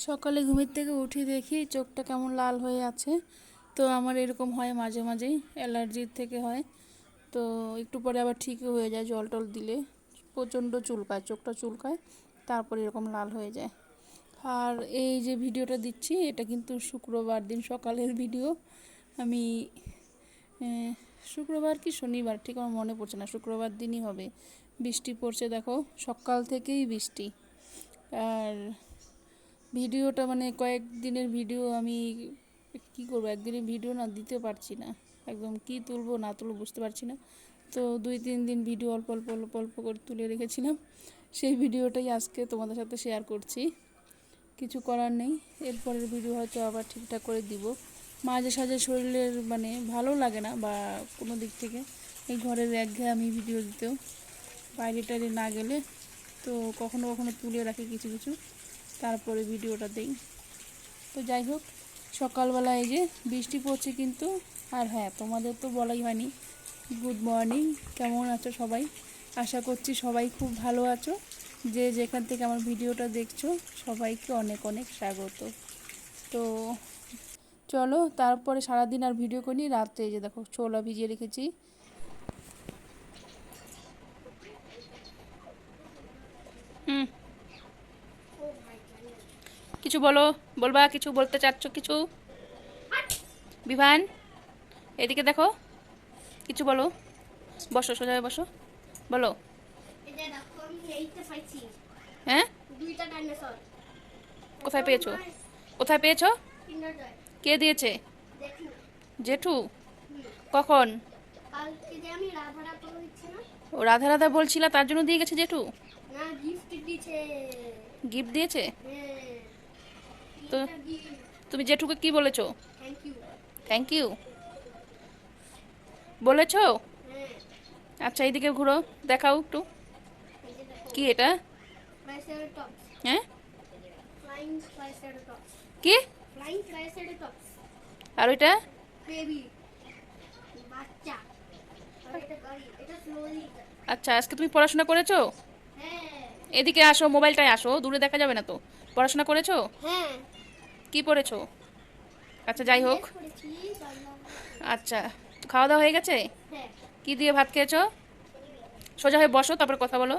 সকালে ঘুমের থেকে উঠে দেখি চোখটা কেমন লাল হয়ে আছে। তো আমার এরকম হয় মাঝে মাঝেই, অ্যালার্জির থেকে হয়। তো একটু পরে আবার ঠিকই হয়ে যায়, জল টল দিলে প্রচণ্ড চুলকায়, চোখটা চুলকায়, তারপর এরকম লাল হয়ে যায়। আর এই যে ভিডিওটা দিচ্ছি এটা কিন্তু শুক্রবার দিন সকালের ভিডিও। আমি শুক্রবার কি শনিবার ঠিক আমার মনে পড়ছে না, শুক্রবার দিনই হবে। বৃষ্টি পড়ছে দেখো, সকাল থেকেই বৃষ্টি। আর ভিডিওটা মানে কয়েকদিনের ভিডিও, আমি কি করবো, একদিনের ভিডিও না দিতে পারছি না, একদম কি তুলবো না তুলবো বুঝতে পারছি না। তো 2-3 দিন ভিডিও অল্প অল্প অল্প অল্প করে তুলে রেখেছিলাম, সেই ভিডিওটাই আজকে তোমাদের সাথে শেয়ার করছি। কিছু করার নেই, এরপরের ভিডিও হয়তো আবার ঠিকঠাক করে দিব। মাঝে সাঝে শরীরের মানে ভালো লাগে না বা কোনো দিক থেকে এই ঘরের একঘেয়ে আমি ভিডিও দিতেও বাইরে টাইরে না গেলে, তো কখনো কখনো তুলে রাখি কিছু কিছু, তারপরে ভিডিওটা দেই। তো যাই হোক, সকালবেলা এই যে বৃষ্টি পড়ছে কিন্তু। আর হ্যাঁ, তোমাদের তো বলাই হয়নি, গুড মর্নিং, কেমন আছো সবাই? আশা করছি সবাই খুব ভালো আছো। যে যেখান থেকে আমার ভিডিওটা দেখছো সবাইকে অনেক অনেক স্বাগত। তো চলো, তারপরে সারাদিন আর ভিডিও করিনি, রাত্রে এই যে দেখো ছোলা ভিজিয়ে রেখেছি। হুম, কিছু বলো, বলবা কিছু, বলতে চাচ্ছ কিছু? বিভান, এদিকে দেখো, কিছু বলো। বসো, সোজা হয়ে বসো, বলো। হ্যাঁ, কোথায় পেয়েছো? কোথায় পেয়েছো? কে দিয়েছে? জেঠু? কখন? ও রাধা রাধা বলছিল তার জন্য দিয়ে গেছে জেঠু? গিফট দিয়েছে? তো তুমি জেঠুকে কি বলেছো? থ্যাংক ইউ বলেছো? আচ্ছা, এইদিকে ঘুরো, দেখাও একটু। কি এটা? হ্যাঁ, কি? আর ওইটা? আচ্ছা, আজকে তুমি পড়াশোনা করেছো? এদিকে আসো, মোবাইলটায় আসো, দূরে দেখা যাবে না তো। পড়াশোনা করেছো? কি পড়েছো? আচ্ছা, যাই হোক। আচ্ছা, খাওয়া দাওয়া হয়ে গেছে? কি দিয়ে ভাত খেয়েছো? সোজা হয়ে বসো, তারপর কথা বলো।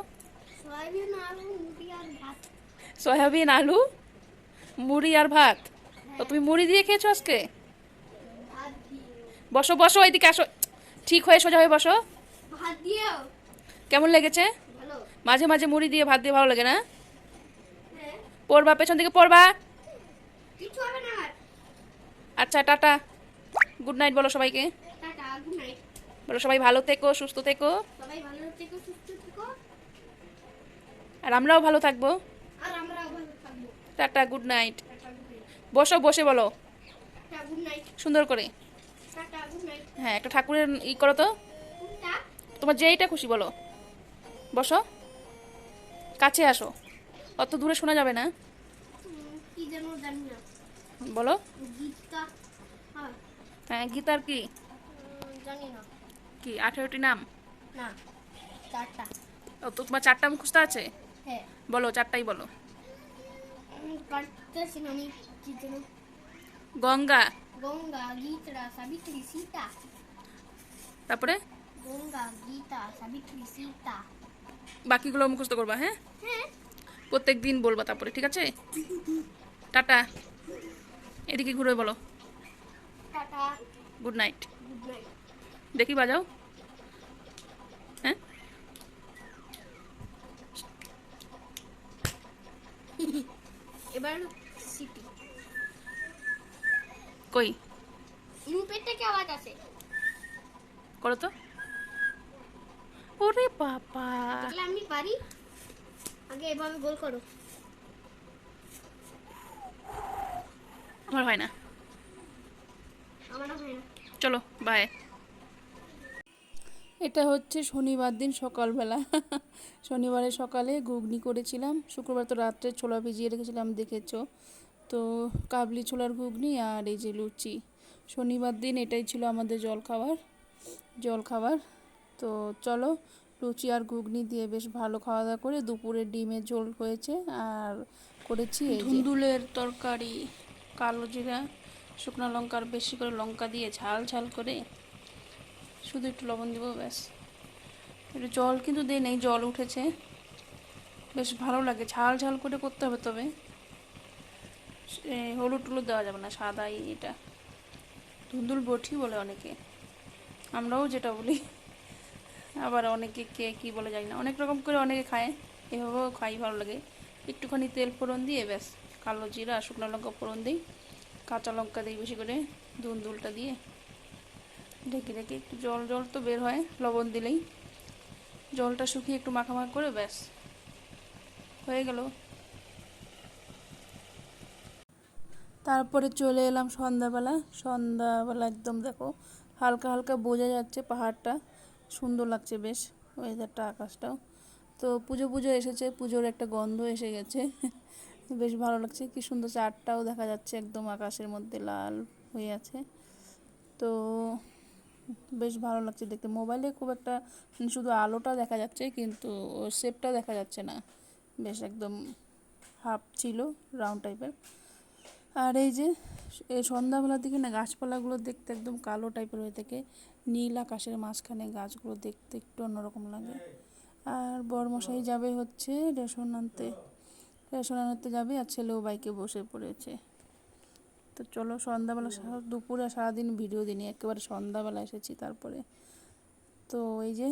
সয়াবিন আলু মুড়ি আর ভাত? তো তুমি মুড়ি দিয়ে খেয়েছো আজকে? বসো বসো, এদিকে আসো, ঠিক হয়ে সোজা হয়ে বসো। কেমন লেগেছে? মাঝে মাঝে মুড়ি দিয়ে ভাত দিয়ে ভালো লাগে না? পড়বা, পেছন দিকে পড়বা। আচ্ছা, টাটা, গুড নাইট বলো সবাইকে। বলো সবাই ভালো থেকো, সুস্থ থেকো। আর আমরাও ভালো থাকবো। Tata, good night. বসো, বসে বলো সুন্দর করে। হ্যাঁ, একটা ঠাকুরের করো তো, তোমার যেইটা খুশি বলো। বসো, কাছে আসো, অত দূরে শোনা যাবে না। বলো। হ্যাঁ, গীতার কি? কি 18টি নাম? ও, তো তোমার 4টা মুখস্থ আছে? বলো, 4টাই বলো। গঙ্গা, তারপরে বাকিগুলো মুখস্থ করবা, হ্যাঁ? প্রত্যেক দিন বলবা তারপরে, ঠিক আছে? টাটা, এদিকে ঘুরে বলো গুড নাইট। দেখি বাজাও। হ্যাঁ, এবার সিটি কই ইনপেটে কি আওয়াজ আছে? করো তো। ওরে বাবা, দেখলে আমি পারি। আগে এভাবে গোল করো। আমার হয় না। আমার হয় না। চলো, বাই। এটা হচ্ছে শনিবার দিন সকালবেলা। শনিবারের সকালে ঘুগনি করেছিলাম, শুক্রবার তো রাত্রে ছোলা ভিজিয়ে রেখেছিলাম দেখেছো তো। কাবলি ছোলার ঘুগনি আর এই যে লুচি। শনিবার দিন এটাই ছিল আমাদের জলখাবার। তো চলো, লুচি আর ঘুগনি দিয়ে বেশ ভালো খাওয়া দাওয়া করে দুপুরে ডিমের ঝোল হয়েছে আর করেছি এই যে ধুন্দুলের তরকারি, কালো জিরা, শুকনো লঙ্কার বেশি করে লঙ্কা দিয়ে ঝাল ঝাল করে শুধু একটু লবণ দিব ব্যাস। একটু জল কিন্তু দিই নেই, জল উঠেছে, বেশ ভালো লাগে। ঝাল ঝাল করে করতে হবে, তবে হলুদ টুলুদ দেওয়া যাবে না, সাদাই এটা। ধুন্দুল বটি বলে অনেকে, আমরাও যেটা বলি, আবার অনেকে কে কী বলে জানি না, অনেক রকম করে অনেকে খায়, এভাবেও খাই, ভালো লাগে। একটুখানি তেল ফোড়ন দিয়ে ব্যাস, কালো জিরা শুকনো লঙ্কা ফোড়ন দিই, কাঁচা লঙ্কা দিই বেশি করে, ধুন্দুলটা দিয়ে ঢেকে ঢেকে একটু জল জল তো বের হয় লবণ দিলেই, জলটা শুকিয়ে একটু মাখামাখা করে ব্যাস হয়ে গেল। তারপরে চলে এলাম সন্ধ্যাবেলা। সন্ধ্যাবেলা একদম দেখো হালকা হালকা বোঝা যাচ্ছে পাহাড়টা, সুন্দর লাগছে বেশ ওয়েদারটা, আকাশটাও। তো পুজো পুজো এসেছে, পুজোর একটা গন্ধ এসে গেছে বেশ ভালো লাগছে, কি সুন্দর চাঁদটাও দেখা যাচ্ছে একদম আকাশের মধ্যে লাল হয়ে আছে। তো বেশ ভালো লাগছে দেখতে। মোবাইলে খুব একটা শুধু আলোটা দেখা যাচ্ছে, কিন্তু ওর শেপটা দেখা যাচ্ছে না, বেশ একদম হাফ ছিল, রাউন্ড টাইপের। আর এই যে এই সন্ধ্যাবেলার দিকে না গাছপালাগুলো দেখতে একদম কালো টাইপের হয়ে থাকে, নীল আকাশের মাঝখানে গাছগুলো দেখতে একটু অন্যরকম লাগে। আর বরমশাই যাবে হচ্ছে রেশন আনতে যাবে, আর ছেলেও বাইকে বসে পড়েছে। তো চলো সন্ধ্যাবেলা, দুপুরে সারাদিন ভিডিও দিনই, একেবারে সন্ধ্যাবেলা এসেছি। তারপরে তো এই যে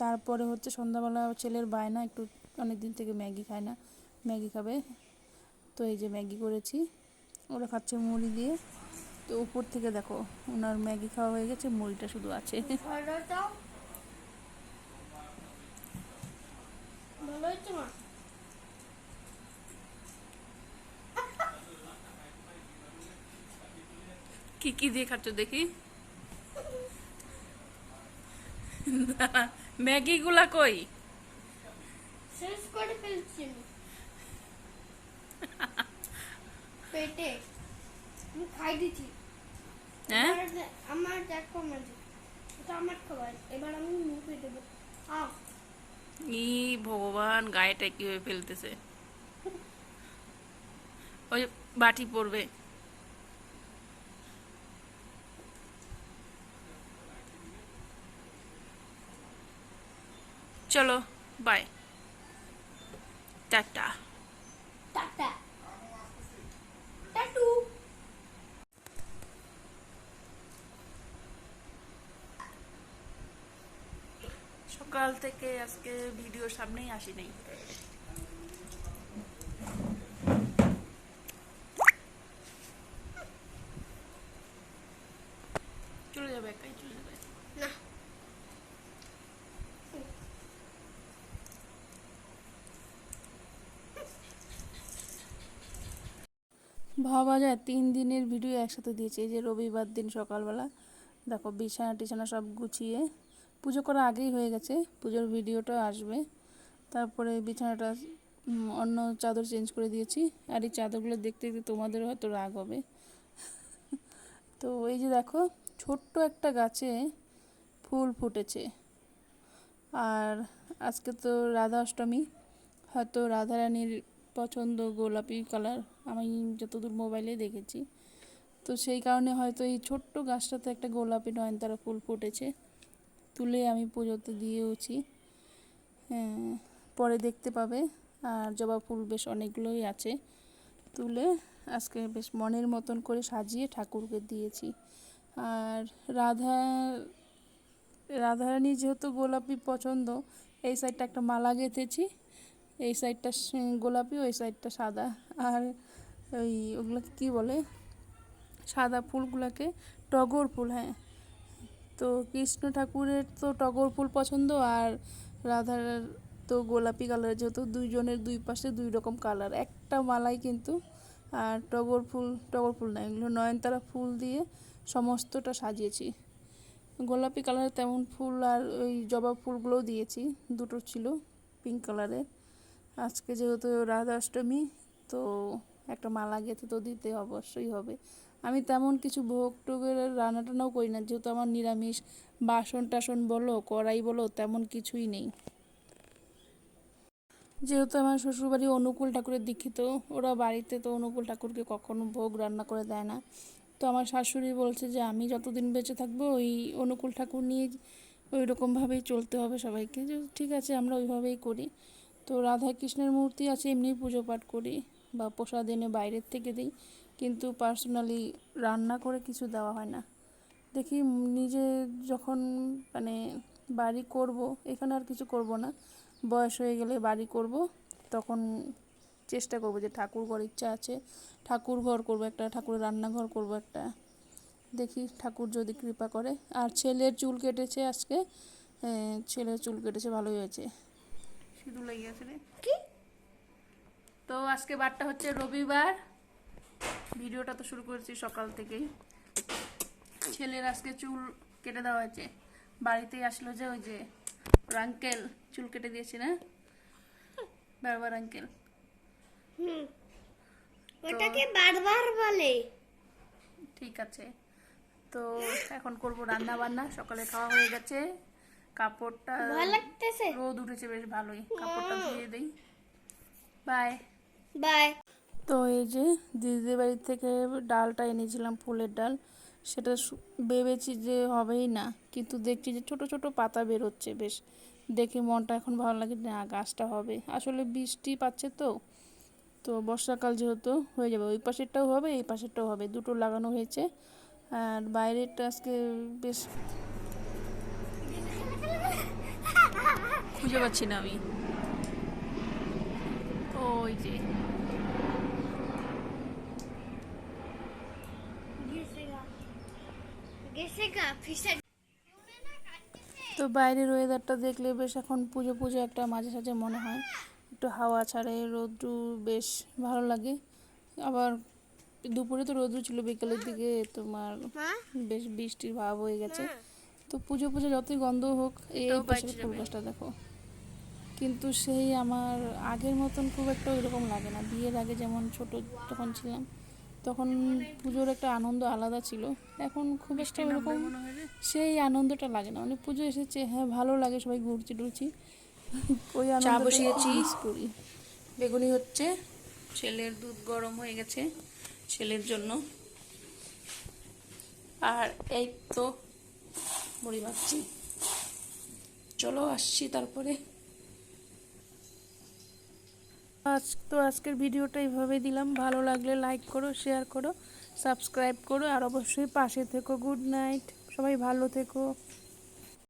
তারপরে হচ্ছে সন্ধ্যাবেলা ছেলের বায়না, একটু অনেক দিন থেকে ম্যাগি খায় না, ম্যাগি খাবে। তো এই যে ম্যাগি করেছি, ওরা খাচ্ছে মুড়ি দিয়ে। তো উপর থেকে দেখো ওনার ম্যাগি খাওয়া হয়ে গেছে, মুড়িটা শুধু আছে। ভালো হচ্ছে মা। কি কি দিয়ে খাচ্ছ দেখি, ম্যাগি গুলা কই? শেষ করে ফেলছি আমি। পেটে আমি খাই দিচ্ছি। হ্যাঁ আমার দেখো মাঝে, এটা আমার খাবার, এবার আমি মুখে দেবো। আও ই ভগবান, গায়েটা কিভাবে ফেলতেছে, ওই বাটি পড়বে। চলো বাই, টাটা। Tata tattoo. সকাল থেকে আজকে ভিডিওর সামনেই আসি নাই। চলে যাবে, একাই চলে যাবে। না ভাবা যায় 3 দিনের ভিডিও একসাথে দিয়েছে। এই যে রবিবার দিন সকালবেলা দেখো বিছানা টিছানা সব গুছিয়ে, পুজো করা আগেই হয়ে গেছে, পুজোর ভিডিওটা আসবে। তারপরে বিছানাটা অন্য চাদর চেঞ্জ করে দিয়েছি। আর এই চাদরগুলো দেখতে দেখতে তোমাদের হয়তো রাগ হবে। তো এই যে দেখো ছোট্ট একটা গাছে ফুল ফুটেছে। আর আজকে তো রাধা অষ্টমী, হয়তো রাধারানীর পছন্দ গোলাপি কালার, আমি যতদূর মোবাইলে দেখেছি। তো সেই কারণে হয়তো এই ছোট্ট গাছটাতে একটা গোলাপি নয়নতারা ফুল ফুটেছে, তুলে আমি পুজোতে দিয়েওছি। হ্যাঁ, পরে দেখতে পাবে। আর জবা ফুল বেশ অনেকগুলোই আছে, তুলে আজকে বেশ মনের মতন করে সাজিয়ে ঠাকুরকে দিয়েছি। আর রাধারানী যেহেতু গোলাপি পছন্দ, এই সাইডটা একটা মালা গেঁথেছি, এই সাইডটা গোলাপি, ওই সাইডটা সাদা। আর ওই ওগুলোকে কী বলে, সাদা ফুলগুলোকে টগর ফুল। হ্যাঁ, তো কৃষ্ণ ঠাকুরের তো টগর ফুল পছন্দ, আর রাধার তো গোলাপি কালার, যেহেতু দুইজনের দুই পাশে দুই রকম কালার একটা মালাই কিন্তু। আর টগর ফুল না, এগুলো নয়নতারা ফুল দিয়ে সমস্তটা সাজিয়েছি। গোলাপি কালারের তেমন ফুল আর ওই জবা ফুলগুলোও দিয়েছি, দুটো ছিল পিঙ্ক কালারের। আজকে যেহেতু রাধা অষ্টমী, তো একটা মালা গেঁথে তো দিতে অবশ্যই হবে। আমি তেমন কিছু ভোগ টোগের রান্না টান্নাও করি না, যেহেতু আমার নিরামিষ, বাসন টাসন বলো কড়াই বলো তেমন কিছুই নেই। যেহেতু আমার শ্বশুরবাড়ি অনুকূল ঠাকুরের দীক্ষিত, ওরা বাড়িতে তো অনুকূল ঠাকুরকে কখনো ভোগ রান্না করে দেয় না। তো আমার শাশুড়ি বলছে যে আমি যতদিন বেঁচে থাকবো ওই অনুকূল ঠাকুর নিয়ে ওই রকমভাবেই চলতে হবে সবাইকে, যে ঠিক আছে আমরা ওইভাবেই করি। তো রাধা কৃষ্ণের মূর্তি আছে, এমনি পুজো পাঠ করি বা প্রসাদ এনে বাইরের থেকে দিই, কিন্তু পার্সোনালি রান্না করে কিছু দেওয়া হয় না। দেখি নিজে যখন মানে বাড়ি করব, এখানে আর কিছু করব না, বয়স হয়ে গেলে বাড়ি করব, তখন চেষ্টা করব যে ঠাকুর ঘর ইচ্ছা আছে, ঠাকুর ঘর করব একটা, ঠাকুরের রান্নাঘর করব একটা, দেখি ঠাকুর যদি কৃপা করে। আর ছেলের চুল কেটেছে আজকে, ছেলের চুল কেটেছে, ভালোই হয়েছে। সিঁদুর লেগে গেছে রে কি? তো আজকে বারটা হচ্ছে রবিবার, ভিডিওটা তো শুরু করেছি সকাল থেকেই। ছেলের আজকে চুল কেটে দেওয়া হয়েছে, বাড়িতেই আসলো যে ওই যে আঙ্কেল চুল কেটে দিয়েছে না, বারবার আঙ্কেল। হুম, ওটাকে বারবার বলে। ঠিক আছে, তো এখন করব রান্না বান্না। সকালে খাওয়া হয়ে গেছে, কাপড়টা ভালো লাগতেছে। রোদ উঠেছে বেশ ভালোই, কাপড়টা ধুয়ে দিই। Bye bye. তো এই যে দিদিদের বাড়ি থেকে ডালটা এনেছিলাম, ফুলের ডাল, সেটা ভেবেছি যে হবেই না, কিন্তু দেখছি যে ছোট ছোট পাতা বেরোচ্ছে, বেশ দেখে মনটা এখন ভালো লাগে, না গাছটা হবে। আসলে বৃষ্টি পাচ্ছে তো, তো বর্ষাকাল যেহেতু হয়ে যাবে, ওই পাশেরটাও হবে এই পাশেরটাও হবে, দুটো লাগানো হয়েছে। আর বাইরেরটা আজকে বেশ খুঁজে পাচ্ছি না আমি, ওই যে তো বাইরের ওয়েদারটা দেখলে বেশ এখন পুজো পুজো একটা মাঝে সাঝে মনে হয়, একটু হাওয়া ছাড়ে, রোদ্রু বেশ ভালো লাগে। আবার দুপুরে তো রোদ্রু ছিল, বিকেলের দিকে তোমার বেশ বৃষ্টির ভাব হয়ে গেছে। তো পুজো পুজো যতই গন্ধ হোক, এই পাশের ফুল গাছটা দেখো, কিন্তু সেই আমার আগের মতন খুব একটা ওইরকম লাগে না। বিয়ের আগে যেমন ছোট যখন ছিলাম তখন পুজোর একটা আনন্দ আলাদা ছিল, এখন খুব একটা ওরকম সেই আনন্দটা লাগে না। মানে পুজো এসেছে, হ্যাঁ ভালো লাগে, সবাই ঘুরছি টুরছি, ওই চা আনন্দটা বসিয়েছি। মিস করি। বেগুনি হচ্ছে, ছেলের দুধ গরম হয়ে গেছে ছেলের জন্য, আর এই তো মুড়ি ভাবছি। চলো আসছি তারপরে। আজকের ভিডিওটা এইভাবেই দিলাম, ভালো লাগলে লাইক করো, শেয়ার করো, সাবস্ক্রাইব করো, আর অবশ্যই পাশে থেকো। গুড নাইট, সবাই ভালো থেকো।